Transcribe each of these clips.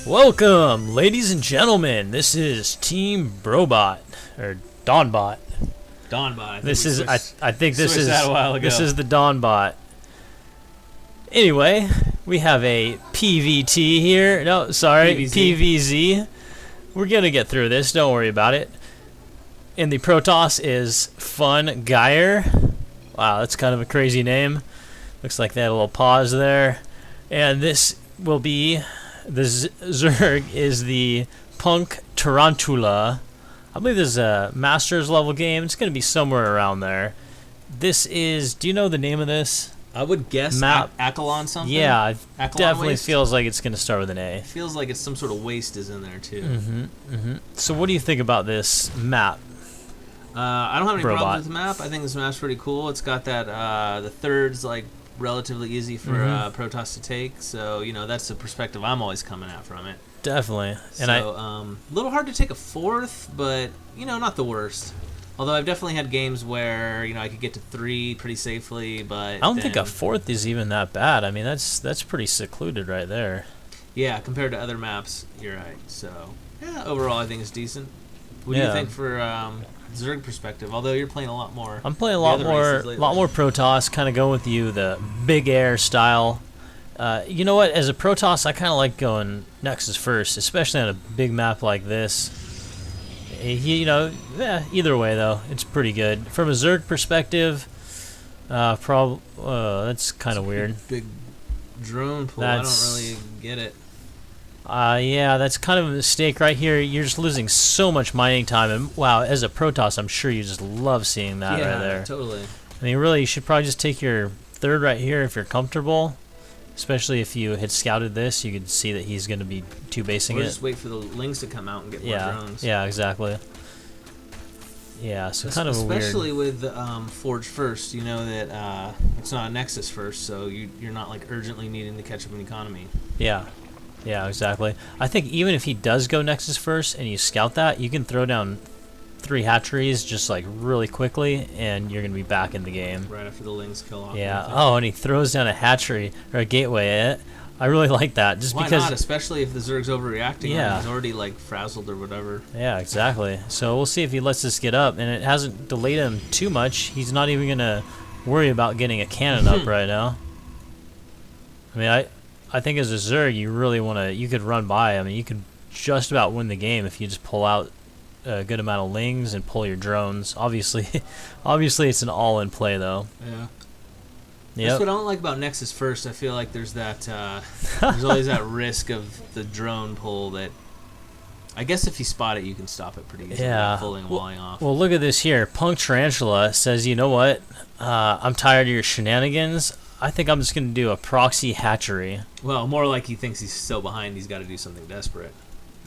Welcome, ladies and gentlemen. This is Team Brobot or Dawnbot. Dawnbot. I think this is that a while ago. This is the Dawnbot. Anyway, we have a PVT here. No, sorry, PvZ. We're gonna get through this. Don't worry about it. And the Protoss is FunGire. Wow, that's kind of a crazy name. Looks like they had a little pause there. And this will be the Zerg is the Punk Tarantula. I believe this is a Masters level game. It's going to be somewhere around there. This is, do you know the name of this? I would guess map. Acalon something? Yeah, it Acalon definitely waste? feels like it's going to start with an A. It feels like it's some sort of waste is in there too. So what do you think about this map? I don't have any Brobot. problems with the map. I think this map's pretty cool. It's got that, the third's like relatively easy for Protoss to take. So, you know, that's the perspective I'm always coming at from it. Definitely. And So, a little hard to take a fourth, but, you know, not the worst. Although I've definitely had games where, you know, I could get to 3 pretty safely, but I don't think a fourth is even that bad. I mean, that's pretty secluded right there. Yeah, compared to other maps, you're right. So, yeah, overall I think it's decent. What do you think for Zerg perspective? Although you're playing a lot more. I'm playing a lot more Protoss, kind of going with you, the big air style. You know what? As a Protoss, I kind of like going Nexus first, especially on a big map like this. You know, either way though, it's pretty good. From a Zerg perspective, that's kind of weird. Big drone pool. I don't really get it. Yeah, that's kind of a mistake right here. You're just losing so much mining time, and wow, as a Protoss, I'm sure you just love seeing that right there. Yeah, totally. I mean, really, you should probably just take your third right here if you're comfortable. Especially if you had scouted this, you could see that he's going to be two-basing it. Or just wait for the lings to come out and get more drones. Yeah, exactly. Yeah, so kind of a weird... Especially with Forge first, you know that it's not a Nexus first, so you're not like urgently needing to catch up in economy. Yeah, yeah, exactly. I think even if he does go Nexus first and you scout that, you can throw down 3 hatcheries just like really quickly, and you're gonna be back in the game. Right after the lings kill off. Yeah. Oh, and he throws down a hatchery or a gateway. I really like that, just Why because. Why not? Especially if the Zerg's overreacting. Yeah. He's already like frazzled or whatever. Yeah, exactly. So we'll see if he lets this get up, and it hasn't delayed him too much. He's not even gonna worry about getting a cannon up right now. I mean, I think as a Zerg, you really wanna. You could run by. I mean, you could just about win the game if you just pull out a good amount of lings and pull your drones. Obviously it's an all-in play though. Yeah. Yep. That's what I don't like about Nexus first. I feel like there's that there's always that risk of the drone pull that I guess if you spot it you can stop it pretty easily. Yeah. Pulling and walling off. Well, look at this here. Punk Tarantula says, you know what? I'm tired of your shenanigans. I think I'm just gonna do a proxy hatchery. Well, more like he thinks he's so behind he's got to do something desperate.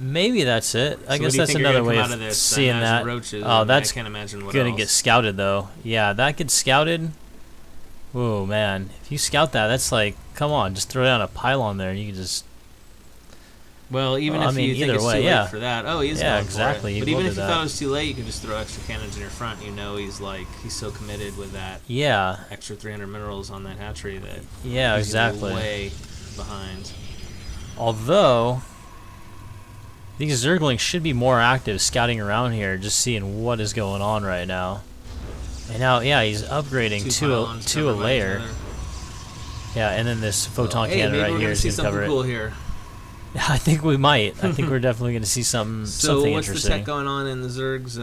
Maybe that's it. I So guess that's another way of seeing that. Roaches, oh, that's I can't imagine what gonna else. get scouted though. Yeah, that gets scouted. Whoa, man! If you scout that, that's like, come on, just throw down a pylon there. And you can just. Well, even Well, if I mean, you think either it's way, too yeah. late for that. Oh, he's Yeah, going exactly. for it. You But even will if do you that. thought it was too late, you could just throw extra cannons in your front. You know he's so committed with that Yeah. extra 300 minerals on that hatchery that Yeah, he's gonna be exactly. way behind. Although these Zerglings should be more active scouting around here, just seeing what is going on right now. And now, yeah, he's upgrading to a layer. Yeah, and then this photon cannon right here is going to cover it. Cool here. I think we might. I think we're definitely going to see something So what's interesting. the tech going on in the Zergs?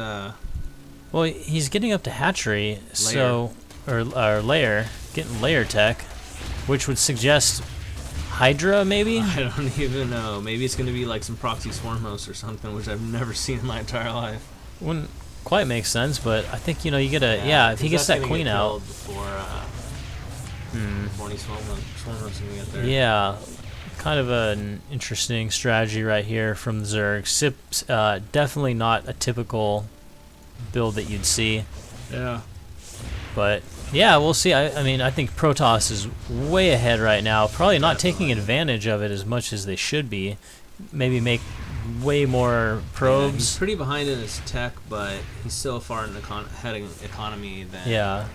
Well, he's getting up to hatchery, so or layer, getting layer tech, which would suggest Hydra maybe. I don't even know. Maybe it's going to be like some proxy swarm host or something, which I've never seen in my entire life. Wouldn't quite make sense, but I think you get a if he gets that queen out. Before any swarm host can get there. Yeah. Kind of an interesting strategy right here from the Zerg. Sip's definitely not a typical build that you'd see. Yeah. But yeah, we'll see. I mean, I think Protoss is way ahead right now. Probably not taking advantage of it as much as they should be. Maybe make way more probes. He's pretty behind in his tech, but he's so far in the heading economy that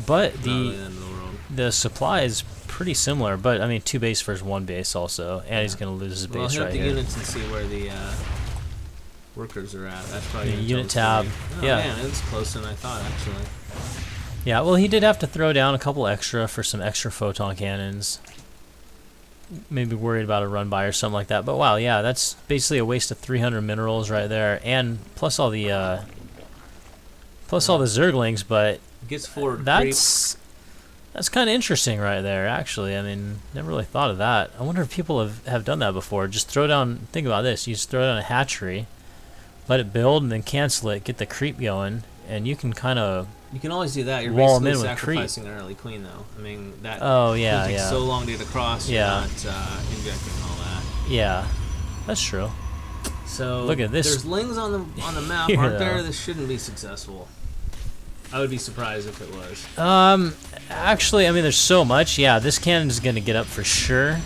But Not really the end of the world. the supply is pretty similar. But I mean, 2 base versus 1 base also, and he's gonna lose his Well, base hit right the here. units and see where the workers are at. That's probably The gonna unit tell tab. us the- Oh, Yeah. man, it's closer than I thought actually. Yeah, well, he did have to throw down a couple extra for some extra photon cannons. Maybe worried about a run by or something like that. But wow, yeah, that's basically a waste of 300 minerals right there, and plus all the zerglings. But Gets forward. that's kind of interesting right there, actually. I mean, never really thought of that. I wonder if people have done that before. Just throw down. Think about this: you just throw down a hatchery, let it build, and then cancel it. Get the creep going, and you can kind of. You can always do that. You're Wall 'em basically in with creep. sacrificing an early queen, though. I mean, that Oh yeah, takes yeah. so long to get across. Yeah. You're not injecting all that. Yeah, that's true. So Look at this There's lings on the map, here, aren't there? though. This shouldn't be successful. I would be surprised if it was. Actually, I mean, there's so much. Yeah, this cannon's gonna get up for sure.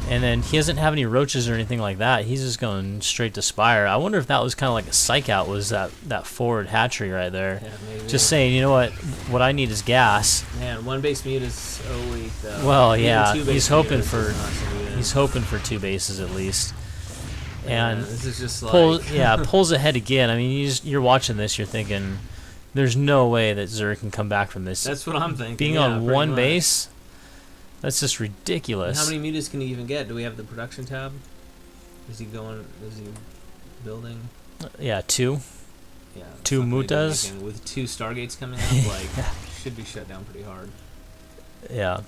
And then he doesn't have any roaches or anything like that. He's just going straight to Spire. I wonder if that was kind of like a psych out, was that forward hatchery right there. Yeah, maybe. Just saying, you know what I need is gas. Man, one base mute is so weak, though. Well, Even yeah, 2 base he's hoping mute is for not so good. he's hoping for 2 bases at least. And this is just like pulls ahead again. I mean, you're watching this, you're thinking, there's no way that Zerg can come back from this. That's what I'm thinking. Being yeah, on pretty one much. base, that's just And ridiculous. how many mutas can he even get? Do we have the production tab? Is he building? Yeah, 2. Yeah. it's 2 not gonna do mutas? anything. With 2 stargates coming up, like should be shut down pretty hard. Yeah.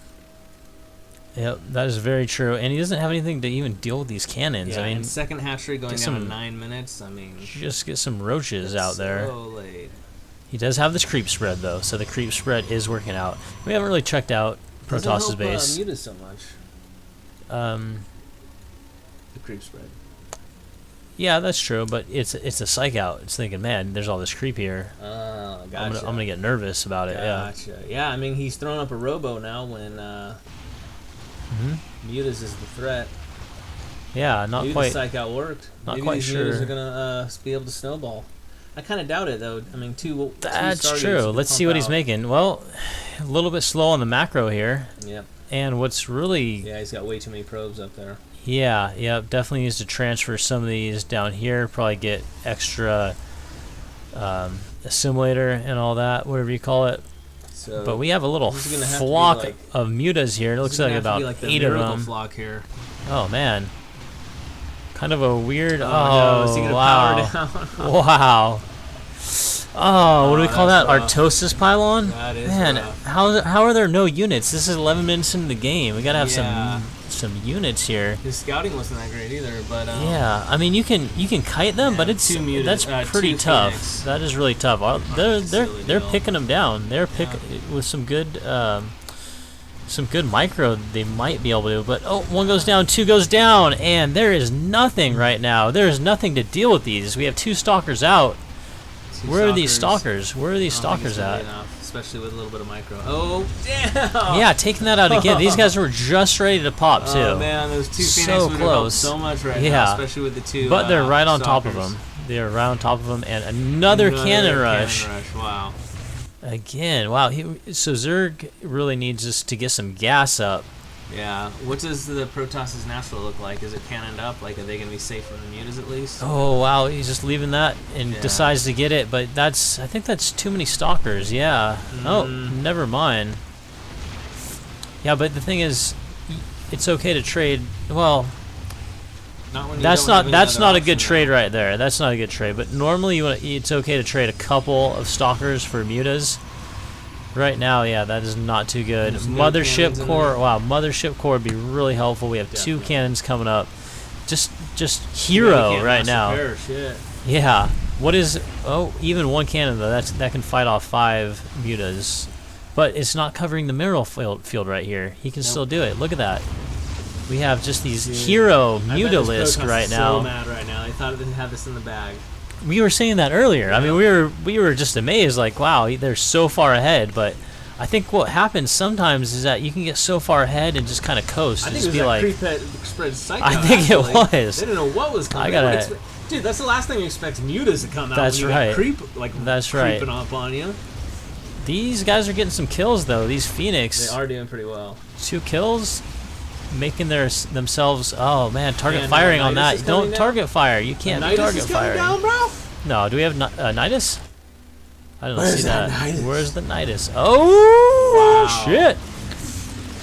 Yep, that is very true. And he doesn't have anything to even deal with these cannons. Yeah, I mean, and second hatchery going get down some- in 9 minutes. I mean, just get some roaches it's out there. So late. He does have this creep spread, though, so the creep spread is working out. We haven't really checked out Doesn't Protost's help, base. mutas so much. The creep spread. Yeah, that's true, but it's a psych out. It's thinking, man, there's all this creep here. Oh, gotcha. I'm gonna get nervous about it. Gotcha. Yeah, I mean, he's throwing up a robo now when mutas is the threat. Yeah, not Maybe quite. the psych out worked. Not Maybe quite these sure. mutas are gonna be able to snowball. I kind of doubt it though. I mean, two That's Stargates true. to Let's see pump what he's out. making. Well, a little bit slow on the macro here. Yep. And what's really Yeah, he's got way too many probes up there. Yeah, definitely needs to transfer some of these down here. Probably get extra assimilator and all that, whatever you call it. So, But we have a little this is gonna have to be flock like- of mutas here. It looks like about the 8 of miracle them. flock here. Oh man, kind of a weird. Oh, Oh, no, is he gonna wow, power down? wow. Oh, what do we call that? that's rough. Artosis pylon? That is Man, rough. how are there no units? This is 11 minutes into the game. We gotta have Yeah. some units here. His scouting wasn't that great either, but Yeah, I mean you can kite them, but Yeah, it's 2 muted, that's 2 pretty tough. Phoenix. That is really tough. They're silly they're deal. picking them down. They're picking with some good micro. They might be able to, but oh, 1 goes down, 2 goes down, and there is nothing right now. There is nothing to deal with these. We have 2 stalkers out. Two Where are these stalkers. stalkers? Where are these I don't think stalkers it's gonna at? be enough, especially with a little bit of micro. Oh, damn! Yeah, taking that out again. These guys were just ready to pop too. Oh man, those 2 Phoenix So would have helped close. so much right Yeah. now, especially with the 2. But they're right on top of stalkers. them. They're right on top of them, and another cannon rush. Wow. Again, wow. So Zerg really needs us to get some gas up. Yeah. What does the Protoss's natural look like? Is it cannoned up? Like, are they going to be safe from the mutas at least? Oh wow, he's just leaving that and Yeah. decides to get it, but I think that's too many stalkers. Yeah. Oh, never mind. Yeah, but the thing is, it's okay to trade. Well, Not when you that's don't have any not other a good option, trade though. right there. That's not a good trade. But normally it's okay to trade a couple of stalkers for mutas. Right now, yeah, that is not too good. There's no Mothership cannons in core, there. wow, Mothership core would be really helpful. We have 2 Definitely. cannons coming up. Just Yeah, hero we can't right mass now. repair, shit. Yeah. What is? Oh, even 1 cannon though. That can fight off 5 mutas, but it's not covering the mineral field right here. He can still do it. Look at that. We have just these Dude, hero I bet mutalisk this Protoss right is now. so mad right now. They thought they had this in the bag. We were saying that earlier. I mean, Yeah. we were just amazed. Like, wow, they're so far ahead. But I think what happens sometimes is that you can get so far ahead and just kind of coast I and think it just was be that like, creep that spread psycho. I think it actually. was. They didn't know what was coming. I gotta- They would Dude, that's the last thing you expect mutas to come out. That's when you right. got creep, like That's right. creeping up on you. These guys are getting some kills though. These Phoenix. They are doing pretty well. 2 kills, making themselves. Oh man, target firing on that. Don't target fire. You can't be target firing. Down, bro. No, do we have Nidus? I don't see that. Where's the Nidus? Oh wow. shit!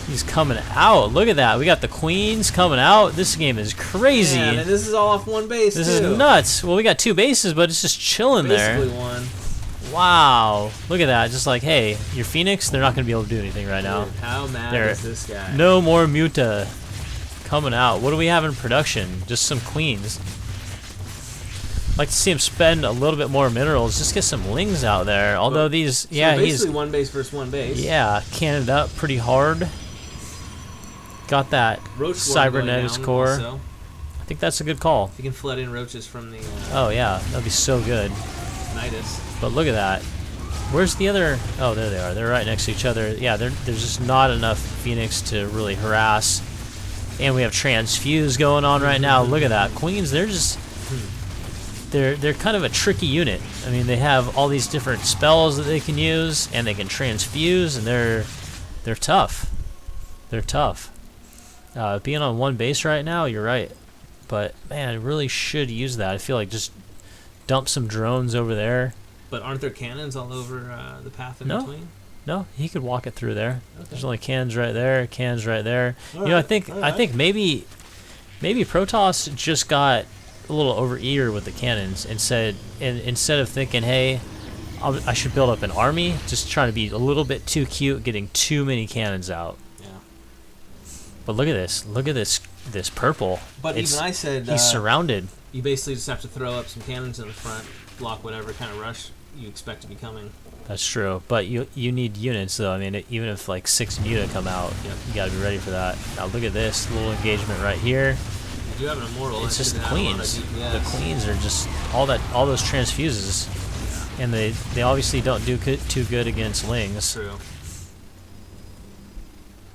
He's coming out. Look at that. We got the queens coming out. This game is crazy. Man, and this is all off one base. This is nuts. Well, we got 2 bases, but it's just chilling there. Basically one. Wow. Look at that. Just like, hey, your Phoenix, they're not going to be able to do anything right now. Dude, how mad is this guy? No more Muta coming out. What do we have in production? Just some queens. Like to see him spend a little bit more minerals. Just get some lings out there. Although these, yeah, so basically he's one base versus one base. Yeah, cannoned up pretty hard. Got that cybernetics core. Also. I think that's a good call. You can flood in roaches from the. Oh yeah, that'd be so good. Nidus. But look at that. Where's the other? Oh, there they are. They're right next to each other. Yeah, there's just not enough Phoenix to really harass. And we have transfuse going on right now. Look at that. Queens, they're just. They're kind of a tricky unit. I mean, they have all these different spells that they can use, and they can transfuse, and they're tough. They're tough. Being on one base right now, you're right. But man, I really should use that. I feel like just dump some drones over there. But aren't there cannons all over the path in between? No, he could walk it through there. Okay. There's only cannons right there, cannons right there. All you know, right, I think maybe Protoss just got a little over-eager with the cannons and said, instead of thinking, hey, I should build up an army, just trying to be a little bit too cute, getting too many cannons out. Yeah. But look at this purple. But even I said he's surrounded. You basically just have to throw up some cannons in the front, block whatever kind of rush you expect to be coming. That's true, but you need units though. I mean, even if like 6 Muta come out, you got to be ready for that. Now look at this little engagement right here. You do have an immortal. It's just the queens. The queens are just all those transfuses, and they obviously don't do too good against lings. True.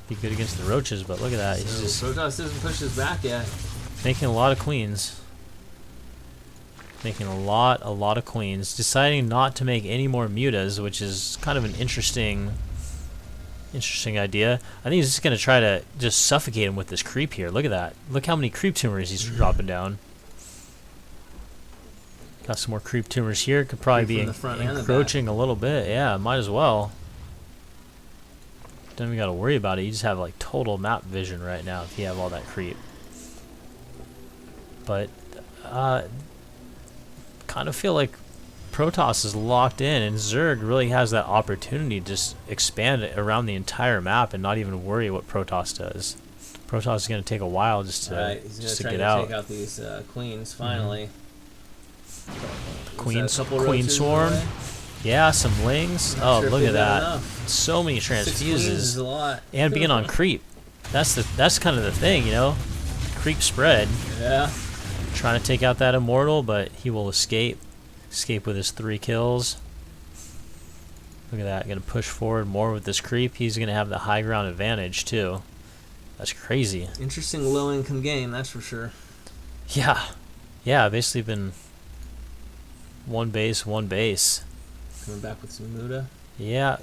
Be good against the roaches, but look at that. So he's just Protoss doesn't push his back yet. Making a lot of queens. Making a lot of queens. Deciding not to make any more mutas, which is kind of an interesting idea. I think he's just gonna try to just suffocate him with this creep here. Look at that. Look how many creep tumors he's dropping down. Got some more creep tumors here. Could probably be encroaching a little bit. Yeah, might as well. Don't even gotta worry about it. You just have like total map vision right now if you have all that creep. But kind of feel like Protoss is locked in, and Zerg really has that opportunity to just expand it around the entire map and not even worry what Protoss does. Protoss is going to take a while just to get out. Take out these queens finally. Queen swarm. Yeah, some lings. Oh, sure look at that! So many transfuses, a lot. And being on creep. That's kind of the thing, you know. Creep spread. Yeah. Trying to take out that immortal, but he will escape. Escape with his 3 kills. Look at that. Going to push forward more with this creep. He's going to have the high ground advantage too. That's crazy. Interesting low income game, that's for sure. Yeah. Yeah, basically been one base. Coming back with some Muta. Yeah.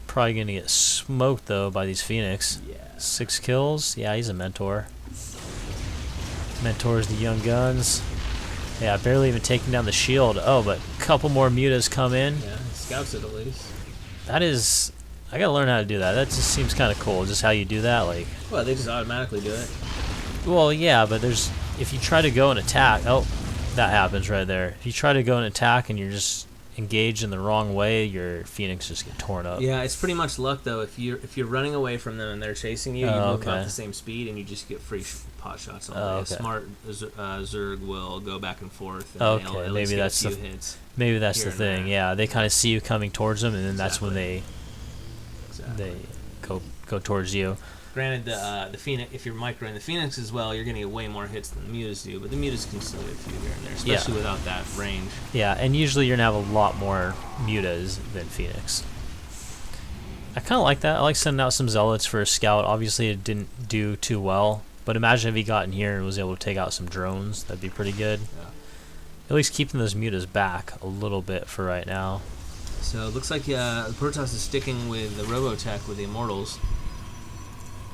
Probably going to get smoked though by these Phoenix. Yeah. 6 kills. Yeah, he's a mentor. Mentors the young guns. Yeah, barely even taking down the shield. Oh, but a couple more mutas come in. Yeah, scouts it at least. That is... I gotta learn how to do that. That just seems kind of cool, just how you do that. Like, well, they just automatically do it. Well, yeah, but there's... If you try to go and attack... Oh, that happens right there. If you try to go and attack and you're just engaged in the wrong way, your Phoenix just get torn up. Yeah, it's pretty much luck, though. If you're running away from them and they're chasing you, you move about the same speed and you just get free pot shots all day. A smart Zerg will go back and forth. And okay, maybe that's the hits. Maybe that's the thing. Yeah, they kind of see you coming towards them, and then that's when they go towards you. Granted, the Phoenix, if you're microing the Phoenix as well, you're going to get way more hits than the Mutas do, but the Mutas can still get a few here and there, especially without that range. Yeah, and usually you're going to have a lot more Mutas than Phoenix. I kind of like that. I like sending out some Zealots for a scout. Obviously, it didn't do too well, but imagine if he got in here and was able to take out some drones. That'd be pretty good. Yeah. At least keeping those Mutas back a little bit for right now. So it looks like Protoss is sticking with the Robotech with the Immortals.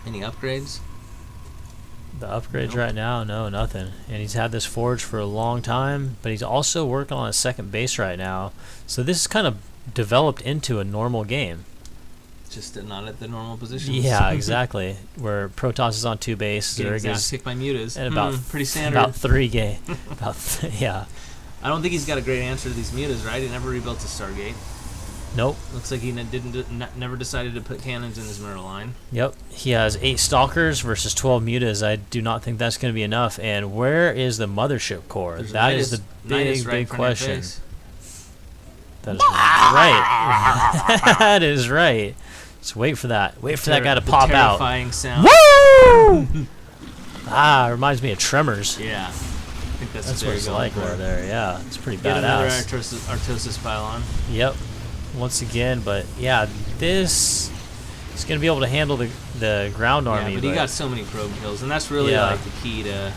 Any upgrades? The upgrades right now, no, nothing. And he's had this forge for a long time, but he's also working on a second base right now. So this is kind of developed into a normal game. Just not at the normal positions. Yeah, exactly. Where Protoss is on 2 base, Zerg is kicked by mutas. And about pretty standard. About 3 gay. Yeah. I don't think he's got a great answer to these mutas, right? He never rebuilt a Stargate. Nope. Looks like he never decided to put cannons in his mirror line. Yep. He has 8 stalkers versus 12 mutas. I do not think that's going to be enough. And where is the mothership core? That is the big question. That is right. That is right. Just wait for that. Wait for that guy to pop out. Terrifying sound. Woo! Reminds me of Tremors. Yeah. I think that's what it's like over there. Yeah, it's pretty Get another badass. Artosis pylon. Yep. Once again, but yeah, this is going to be able to handle the ground army. Yeah, but he got so many probe kills, and that's really like the key to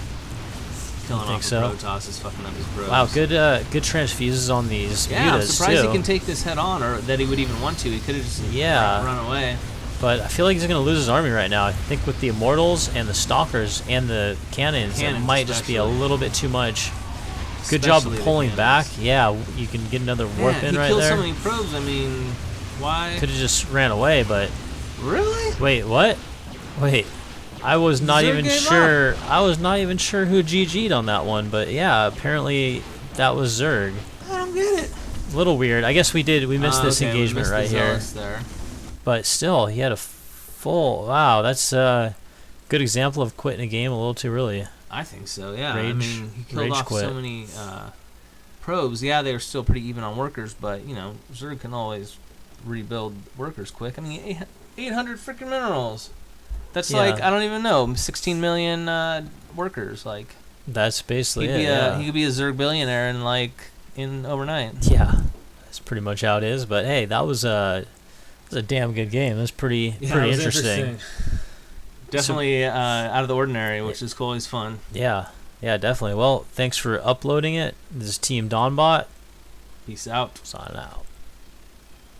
killing off the Protoss is fucking up his probes. Wow, good transfuses on these mutas, I'm surprised he can take this head on, or that he would even want to. He could have just run away. But I feel like he's going to lose his army right now. I think with the Immortals and the Stalkers and the cannons it might just be a little bit too much. Good job of pulling back. Yeah, you can get another warp in right there. He killed so many probes. I mean, why? Could have just ran away, but... Really? Wait, what? Wait. I was not even sure. I was not even sure who GG'd on that one, but yeah, apparently that was Zerg. I don't get it. A little weird. I guess we missed this engagement right here. There. But still, he had a full... Wow, that's a good example of quitting a game a little too early. I think so, yeah. I mean, he killed off so many probes. Yeah, they were still pretty even on workers, but, you know, Zerg can always rebuild workers quick. I mean, 800 freaking minerals. That's like, I don't even know, 16 million workers. Like, that's basically He could be a Zerg billionaire in overnight. Yeah, that's pretty much how it is. But, hey, that was a damn good game. That's pretty interesting. Definitely out of the ordinary, which is always fun. Yeah, definitely. Well, thanks for uploading it. This is Team Dawnbot. Peace out. Signing out.